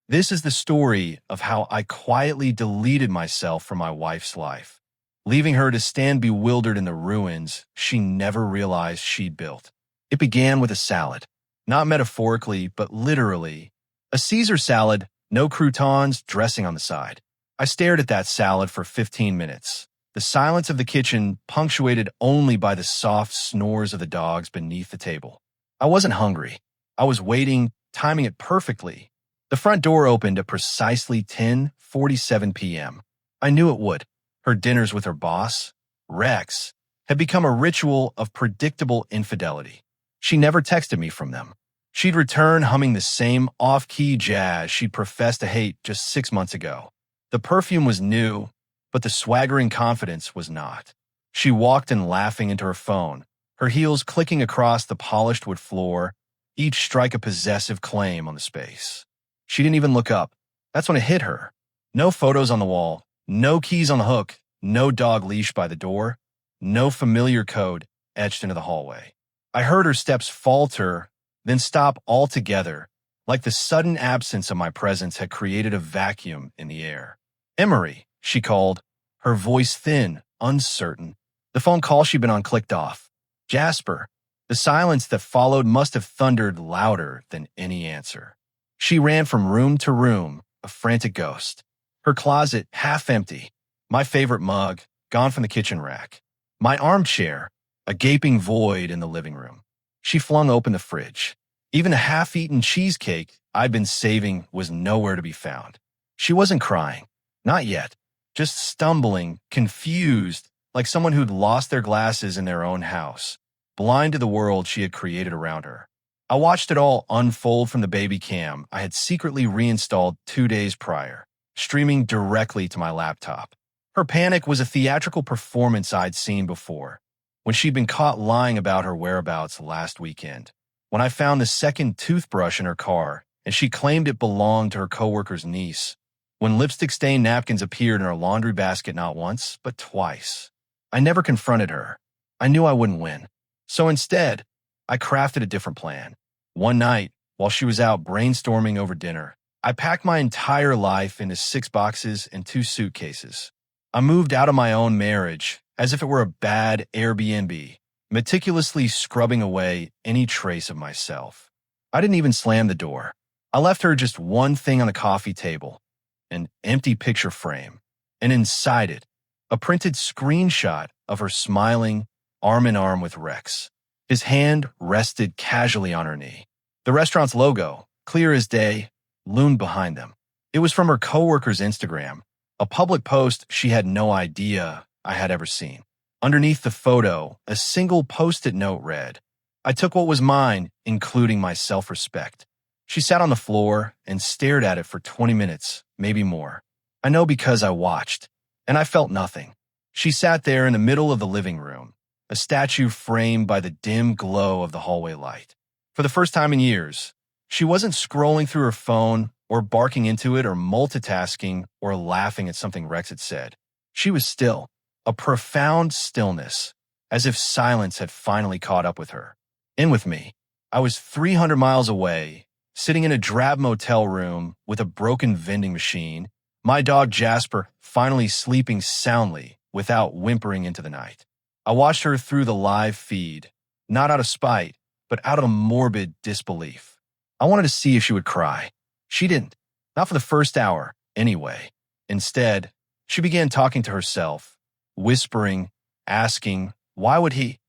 This is the story of how I quietly deleted myself from my wife's life, leaving her to stand bewildered in the ruins she never realized she'd built. It began with a salad, not metaphorically, but literally. A Caesar salad, no croutons, dressing on the side. I stared at that salad for 15 minutes, the silence of the kitchen punctuated only by the soft snores of the dogs beneath the table. I wasn't hungry. I was waiting, timing it perfectly. The front door opened at precisely 10:47 p.m. I knew it would. Her dinners with her boss, Rex, had become a ritual of predictable infidelity. She never texted me from them. She'd return humming the same off-key jazz she'd professed to hate just 6 months ago. The perfume was new, but the swaggering confidence was not. She walked in laughing into her phone, her heels clicking across the polished wood floor, each strike a possessive claim on the space. She didn't even look up. That's when it hit her. No photos on the wall, no keys on the hook, no dog leash by the door, no familiar code etched into the hallway. I heard her steps falter, then stop altogether, like the sudden absence of my presence had created a vacuum in the air. "Emory," she called, her voice thin, uncertain. The phone call she'd been on clicked off. "Jasper." The silence that followed must have thundered louder than any answer. She ran from room to room, a frantic ghost. Her closet half empty, my favorite mug gone from the kitchen rack, my armchair a gaping void in the living room. She flung open the fridge. Even a half-eaten cheesecake I'd been saving was nowhere to be found. She wasn't crying. Not yet. Just stumbling, confused, like someone who'd lost their glasses in their own house, blind to the world she had created around her. I watched it all unfold from the baby cam I had secretly reinstalled 2 days prior, streaming directly to my laptop. Her panic was a theatrical performance I'd seen before, when she'd been caught lying about her whereabouts last weekend. When I found the second toothbrush in her car, and she claimed it belonged to her coworker's niece. When lipstick-stained napkins appeared in her laundry basket not once, but twice. I never confronted her. I knew I wouldn't win. So instead, I crafted a different plan. One night, while she was out brainstorming over dinner, I packed my entire life into 6 boxes and 2 suitcases. I moved out of my own marriage as if it were a bad Airbnb, meticulously scrubbing away any trace of myself. I didn't even slam the door. I left her just one thing on the coffee table, an empty picture frame, and inside it, a printed screenshot of her smiling, arm in arm with Rex. His hand rested casually on her knee. The restaurant's logo, clear as day, loomed behind them. It was from her coworker's Instagram, a public post she had no idea I had ever seen. Underneath the photo, a single post-it note read, "I took what was mine, including my self-respect." She sat on the floor and stared at it for 20 minutes, maybe more. I know because I watched, and I felt nothing. She sat there in the middle of the living room, a statue framed by the dim glow of the hallway light. For the first time in years, she wasn't scrolling through her phone or barking into it or multitasking or laughing at something Rex had said. She was still, a profound stillness, as if silence had finally caught up with her. And with me. I was 300 miles away, sitting in a drab motel room with a broken vending machine, my dog Jasper finally sleeping soundly without whimpering into the night. I watched her through the live feed, not out of spite, but out of morbid disbelief. I wanted to see if she would cry. She didn't. Not for the first hour, anyway. Instead, she began talking to herself, whispering, asking, "Why would he?"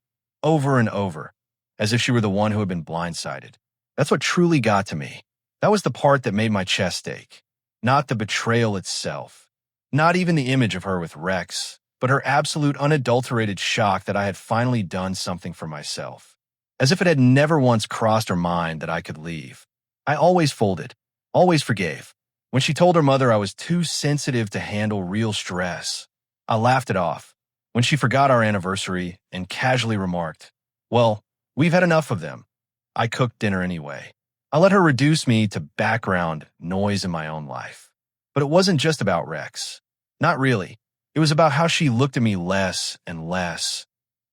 over and over, as if she were the one who had been blindsided. That's what truly got to me. That was the part that made my chest ache. Not the betrayal itself. Not even the image of her with Rex, but her absolute unadulterated shock that I had finally done something for myself. As if it had never once crossed her mind that I could leave. I always folded, always forgave. When she told her mother I was too sensitive to handle real stress, I laughed it off. When she forgot our anniversary and casually remarked, "Well, we've had enough of them," I cooked dinner anyway. I let her reduce me to background noise in my own life. But it wasn't just about Rex. Not really. It was about how she looked at me less and less,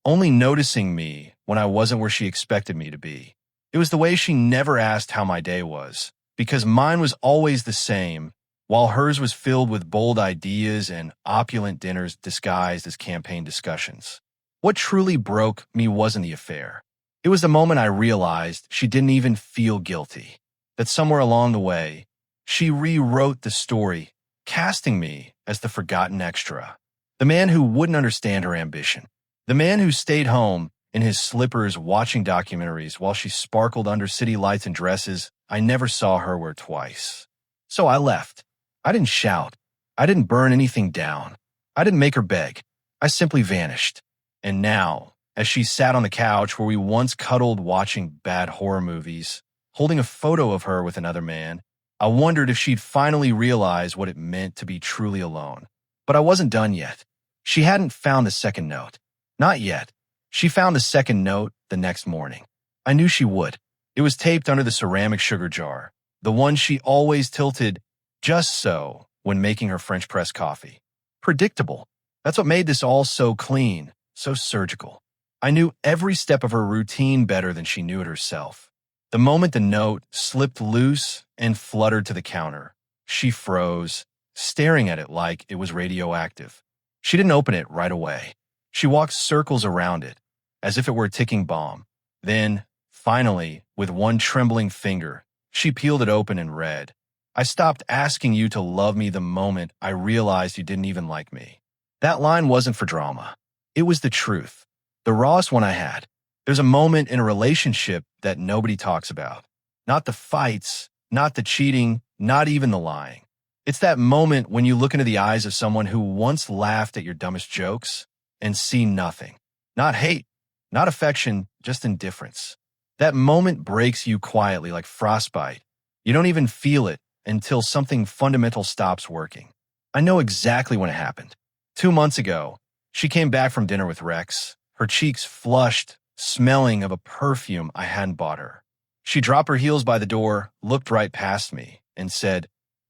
only noticing me when I wasn't where she expected me to be. It was the way she never asked how my day was, because mine was always the same, while hers was filled with bold ideas and opulent dinners disguised as campaign discussions. What truly broke me wasn't the affair. It was the moment I realized she didn't even feel guilty, that somewhere along the way, she rewrote the story, casting me as the forgotten extra, the man who wouldn't understand her ambition, the man who stayed home in his slippers watching documentaries while she sparkled under city lights and dresses I never saw her wear twice. So I left. I didn't shout. I didn't burn anything down. I didn't make her beg. I simply vanished. And now, as she sat on the couch where we once cuddled watching bad horror movies, holding a photo of her with another man, I wondered if she'd finally realize what it meant to be truly alone. But I wasn't done yet. She hadn't found the second note. Not yet. She found the second note the next morning. I knew she would. It was taped under the ceramic sugar jar, the one she always tilted just so when making her French press coffee. Predictable. That's what made this all so clean, so surgical. I knew every step of her routine better than she knew it herself. The moment the note slipped loose and fluttered to the counter, she froze, staring at it like it was radioactive. She didn't open it right away. She walked circles around it, as if it were a ticking bomb. Then, finally, with one trembling finger, she peeled it open and read, "I stopped asking you to love me the moment I realized you didn't even like me." That line wasn't for drama. It was the truth, the rawest one I had. There's a moment in a relationship that nobody talks about. Not the fights, not the cheating, not even the lying. It's that moment when you look into the eyes of someone who once laughed at your dumbest jokes and see nothing. Not hate, not affection, just indifference. That moment breaks you quietly like frostbite. You don't even feel it until something fundamental stops working. I know exactly when it happened. 2 months ago, she came back from dinner with Rex, her cheeks flushed, smelling of a perfume I hadn't bought her. She dropped her heels by the door, looked right past me, and said,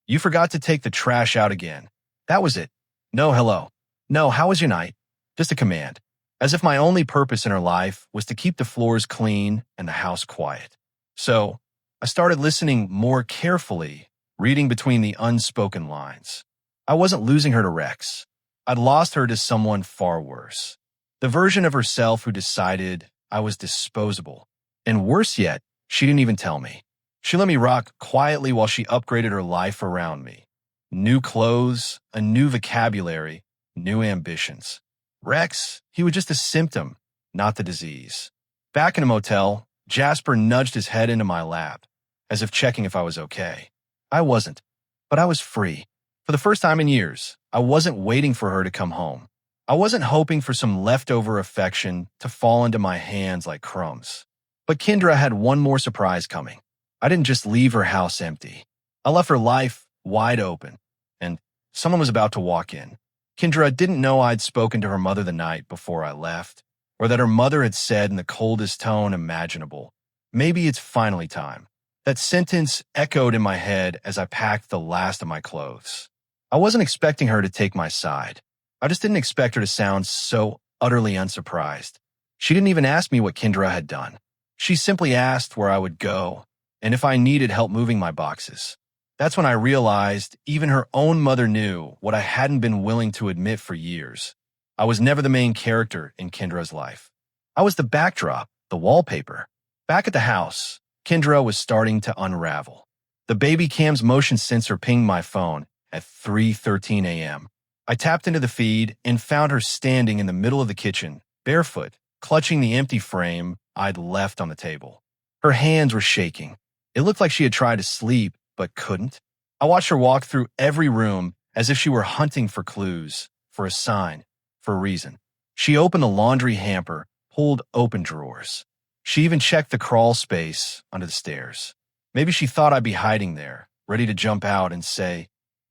"You forgot to take the trash out again." That was it. No hello. No, how was your night? Just a command. As if my only purpose in her life was to keep the floors clean and the house quiet. So, I started listening more carefully, reading between the unspoken lines. I wasn't losing her to Rex. I'd lost her to someone far worse. The version of herself who decided I was disposable. And worse yet, she didn't even tell me. She let me rock quietly while she upgraded her life around me. New clothes, a new vocabulary, new ambitions. Rex, he was just a symptom, not the disease. Back in a motel, Jasper nudged his head into my lap, as if checking if I was okay. I wasn't, but I was free. For the first time in years, I wasn't waiting for her to come home. I wasn't hoping for some leftover affection to fall into my hands like crumbs. But Kendra had one more surprise coming. I didn't just leave her house empty. I left her life wide open, and someone was about to walk in. Kendra didn't know I'd spoken to her mother the night before I left, or that her mother had said in the coldest tone imaginable, "Maybe it's finally time." That sentence echoed in my head as I packed the last of my clothes. I wasn't expecting her to take my side. I just didn't expect her to sound so utterly unsurprised. She didn't even ask me what Kendra had done. She simply asked where I would go and if I needed help moving my boxes. That's when I realized even her own mother knew what I hadn't been willing to admit for years. I was never the main character in Kendra's life. I was the backdrop, the wallpaper. Back at the house, Kendra was starting to unravel. The baby cam's motion sensor pinged my phone at 3:13 a.m. I tapped into the feed and found her standing in the middle of the kitchen, barefoot, clutching the empty frame I'd left on the table. Her hands were shaking. It looked like she had tried to sleep, but couldn't. I watched her walk through every room as if she were hunting for clues, for a sign, for a reason. She opened the laundry hamper, pulled open drawers. She even checked the crawl space under the stairs. Maybe she thought I'd be hiding there, ready to jump out and say,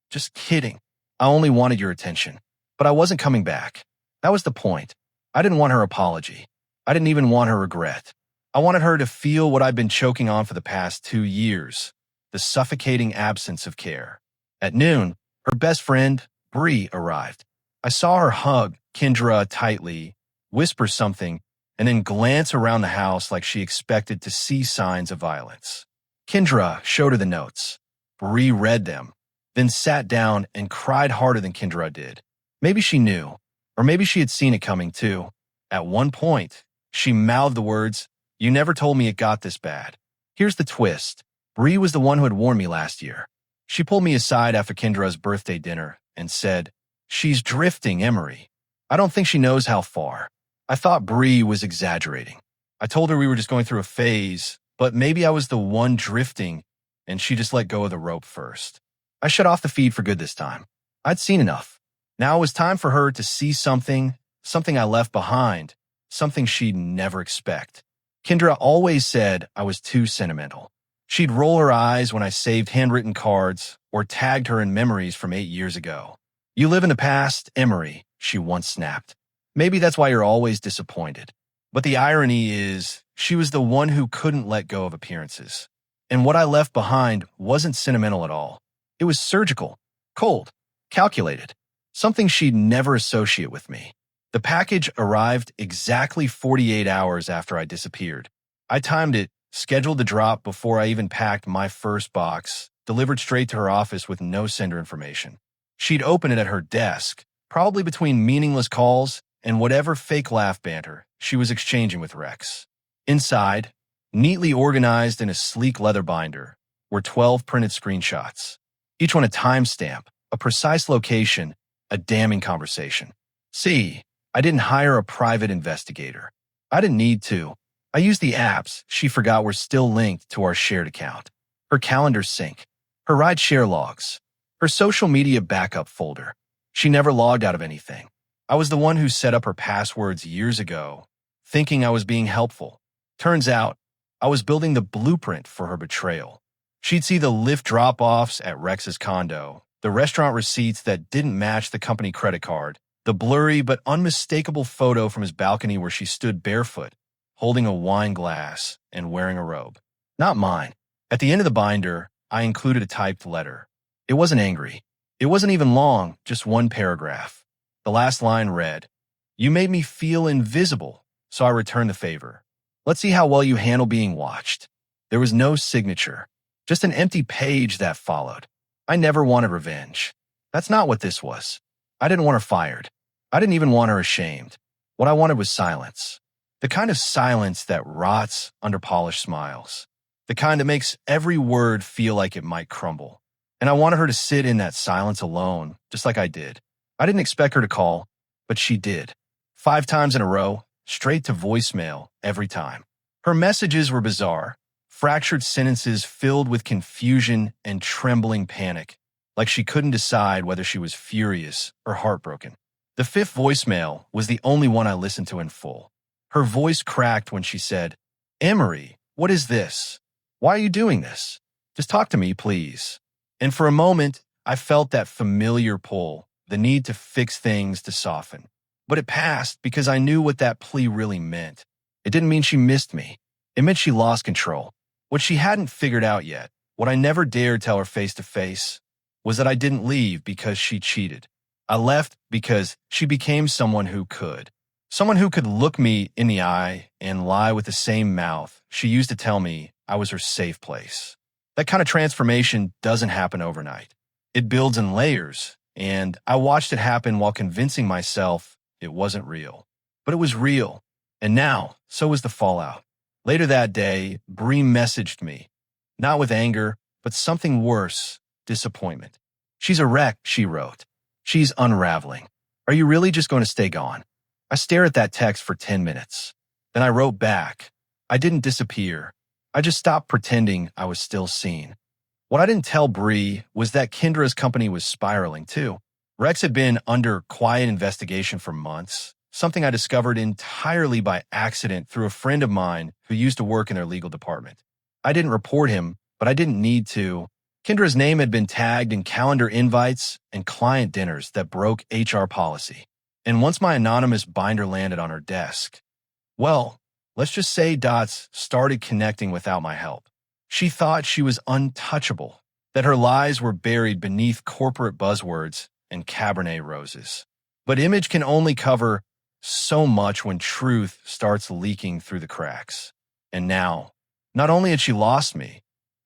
"Just kidding. I only wanted your attention." But I wasn't coming back. That was the point. I didn't want her apology. I didn't even want her regret. I wanted her to feel what I'd been choking on for the past 2 years, the suffocating absence of care. At noon, her best friend, Bree, arrived. I saw her hug Kendra tightly, whisper something, and then glance around the house like she expected to see signs of violence. Kendra showed her the notes. Bree read them, then sat down and cried harder than Kendra did. Maybe she knew, or maybe she had seen it coming too. At one point, she mouthed the words, "You never told me it got this bad." Here's the twist. Bree was the one who had warned me last year. She pulled me aside after Kendra's birthday dinner and said, "She's drifting, Emorys. I don't think she knows how far." I thought Bree was exaggerating. I told her we were just going through a phase, but maybe I was the one drifting and she just let go of the rope first. I shut off the feed for good this time. I'd seen enough. Now it was time for her to see something I left behind, something she'd never expect. Kendra always said I was too sentimental. She'd roll her eyes when I saved handwritten cards or tagged her in memories from 8 years ago. "You live in the past, Emorys," she once snapped. "Maybe that's why you're always disappointed." But the irony is, she was the one who couldn't let go of appearances. And what I left behind wasn't sentimental at all. It was surgical, cold, calculated, something she'd never associate with me. The package arrived exactly 48 hours after I disappeared. I timed it, scheduled the drop before I even packed my first box, delivered straight to her office with no sender information. She'd open it at her desk, probably between meaningless calls and whatever fake laugh banter she was exchanging with Rex. Inside, neatly organized in a sleek leather binder, were 12 printed screenshots, each one a timestamp, a precise location, a damning conversation. See, I didn't hire a private investigator. I didn't need to. I used the apps she forgot were still linked to our shared account. Her calendar sync, her ride-share logs, her social media backup folder. She never logged out of anything. I was the one who set up her passwords years ago, thinking I was being helpful. Turns out, I was building the blueprint for her betrayal. She'd see the Lyft drop-offs at Rex's condo, the restaurant receipts that didn't match the company credit card, the blurry but unmistakable photo from his balcony where she stood barefoot, holding a wine glass and wearing a robe. Not mine. At the end of the binder, I included a typed letter. It wasn't angry. It wasn't even long, just one paragraph. The last line read, "You made me feel invisible, so I returned the favor. Let's see how well you handle being watched." There was no signature, just an empty page that followed. I never wanted revenge. That's not what this was. I didn't want her fired. I didn't even want her ashamed. What I wanted was silence. The kind of silence that rots under polished smiles. The kind that makes every word feel like it might crumble. And I wanted her to sit in that silence alone, just like I did. I didn't expect her to call, but she did. 5 times in a row, straight to voicemail every time. Her messages were bizarre, fractured sentences filled with confusion and trembling panic, like she couldn't decide whether she was furious or heartbroken. The 5th voicemail was the only one I listened to in full. Her voice cracked when she said, "Emorys, what is this? Why are you doing this? Just talk to me, please." And for a moment, I felt that familiar pull, the need to fix things to soften. But it passed because I knew what that plea really meant. It didn't mean she missed me. It meant she lost control. What she hadn't figured out yet, what I never dared tell her face to face, was that I didn't leave because she cheated. I left because she became someone who could. Someone who could look me in the eye and lie with the same mouth she used to tell me I was her safe place. That kind of transformation doesn't happen overnight. It builds in layers, and I watched it happen while convincing myself it wasn't real. But it was real, and now, so was the fallout. Later that day, Bree messaged me, not with anger, but something worse, disappointment. "She's a wreck," she wrote. "She's unraveling. Are you really just going to stay gone?" I stared at that text for 10 minutes. Then I wrote back, "I didn't disappear. I just stopped pretending I was still seen." What I didn't tell Bree was that Kendra's company was spiraling too. Rex had been under quiet investigation for months, something I discovered entirely by accident through a friend of mine who used to work in their legal department. I didn't report him, but I didn't need to. Kendra's name had been tagged in calendar invites and client dinners that broke HR policy. And once my anonymous binder landed on her desk, well, let's just say dots started connecting without my help. She thought she was untouchable, that her lies were buried beneath corporate buzzwords and Cabernet roses. But image can only cover so much when truth starts leaking through the cracks. And now, not only had she lost me,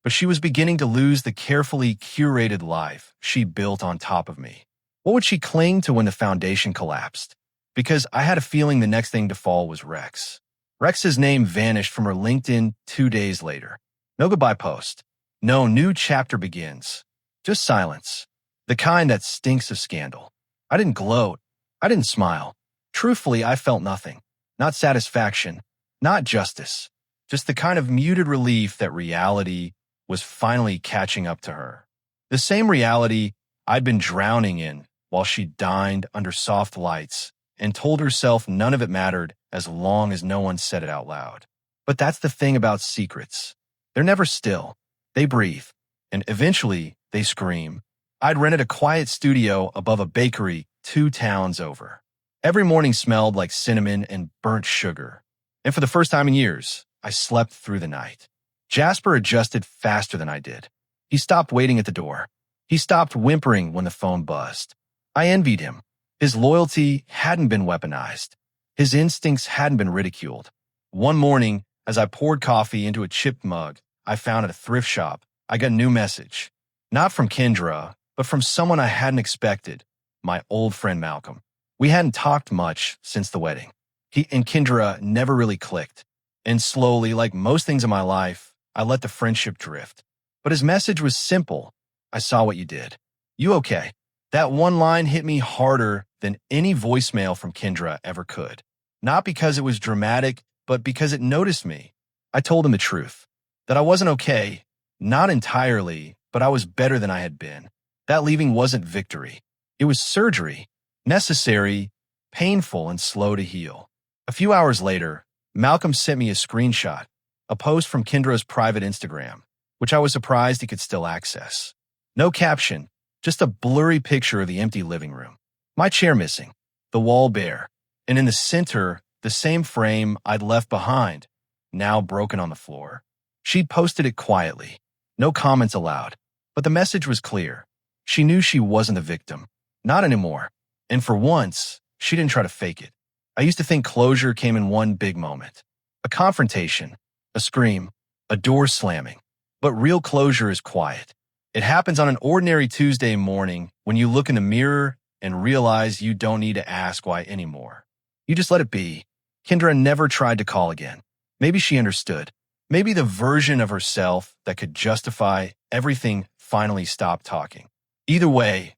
but she was beginning to lose the carefully curated life she built on top of me. What would she cling to when the foundation collapsed? Because I had a feeling the next thing to fall was Rex. Rex's name vanished from her LinkedIn 2 days later. No goodbye post. No new chapter begins. Just silence. The kind that stinks of scandal. I didn't gloat. I didn't smile. Truthfully, I felt nothing. Not satisfaction. Not justice. Just the kind of muted relief that reality was finally catching up to her. The same reality I'd been drowning in while she dined under soft lights and told herself none of it mattered as long as no one said it out loud. But that's the thing about secrets. They're never still. They breathe. And eventually, they scream. I'd rented a quiet studio above a bakery 2 towns over. Every morning smelled like cinnamon and burnt sugar. And for the first time in years, I slept through the night. Jasper adjusted faster than I did. He stopped waiting at the door. He stopped whimpering when the phone buzzed. I envied him. His loyalty hadn't been weaponized. His instincts hadn't been ridiculed. One morning, as I poured coffee into a chipped mug I found at a thrift shop, I got a new message. Not from Kendra, but from someone I hadn't expected, my old friend Malcolm. We hadn't talked much since the wedding. He and Kendra never really clicked. And slowly, like most things in my life, I let the friendship drift. But his message was simple. I saw what you did. You okay? That one line hit me harder than any voicemail from Kendra ever could. Not because it was dramatic, but because it noticed me. I told him the truth. That I wasn't okay. Not entirely, but I was better than I had been. That leaving wasn't victory. It was surgery. Necessary, painful, and slow to heal. A few hours later, Malcolm sent me a screenshot, a post from Kendra's private Instagram, which I was surprised he could still access. No caption, just a blurry picture of the empty living room. My chair missing, the wall bare, and in the center, the same frame I'd left behind, now broken on the floor. She'd posted it quietly, no comments allowed, but the message was clear. She knew she wasn't the victim. Not anymore. And for once, she didn't try to fake it. I used to think closure came in one big moment. A confrontation, a scream, a door slamming. But real closure is quiet. It happens on an ordinary Tuesday morning when you look in the mirror and realize you don't need to ask why anymore. You just let it be. Kendra never tried to call again. Maybe she understood. Maybe the version of herself that could justify everything finally stopped talking. Either way,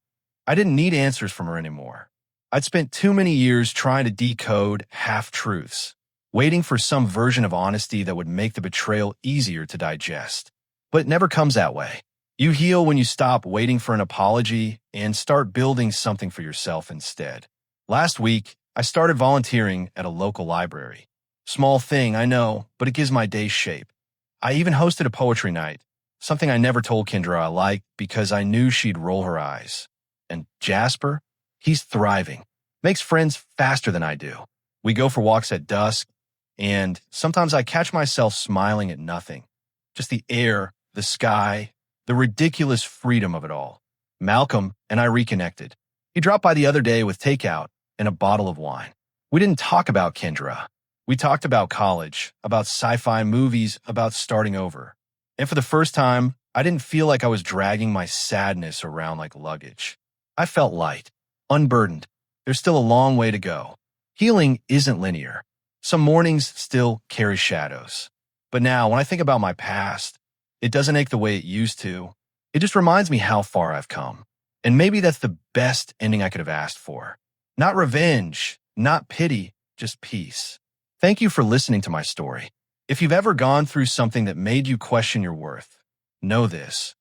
I didn't need answers from her anymore. I'd spent too many years trying to decode half-truths, waiting for some version of honesty that would make the betrayal easier to digest. But it never comes that way. You heal when you stop waiting for an apology and start building something for yourself instead. Last week, I started volunteering at a local library. Small thing, I know, but it gives my day shape. I even hosted a poetry night, something I never told Kendra I liked because I knew she'd roll her eyes. And Jasper? He's thriving. Makes friends faster than I do. We go for walks at dusk, and sometimes I catch myself smiling at nothing. Just the air, the sky, the ridiculous freedom of it all. Malcolm and I reconnected. He dropped by the other day with takeout and a bottle of wine. We didn't talk about Kendra. We talked about college, about sci-fi movies, about starting over. And for the first time, I didn't feel like I was dragging my sadness around like luggage. I felt light, unburdened. There's still a long way to go. Healing isn't linear. Some mornings still carry shadows. But now, when I think about my past, it doesn't ache the way it used to. It just reminds me how far I've come. And maybe that's the best ending I could have asked for. Not revenge, not pity, just peace. Thank you for listening to my story. If you've ever gone through something that made you question your worth, know this.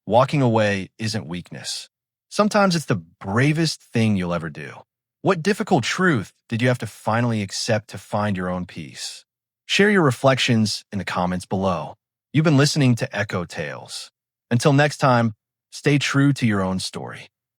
Walking away isn't weakness. Sometimes it's the bravest thing you'll ever do. What difficult truth did you have to finally accept to find your own peace? Share your reflections in the comments below. You've been listening to Echo Tales. Until next time, stay true to your own story.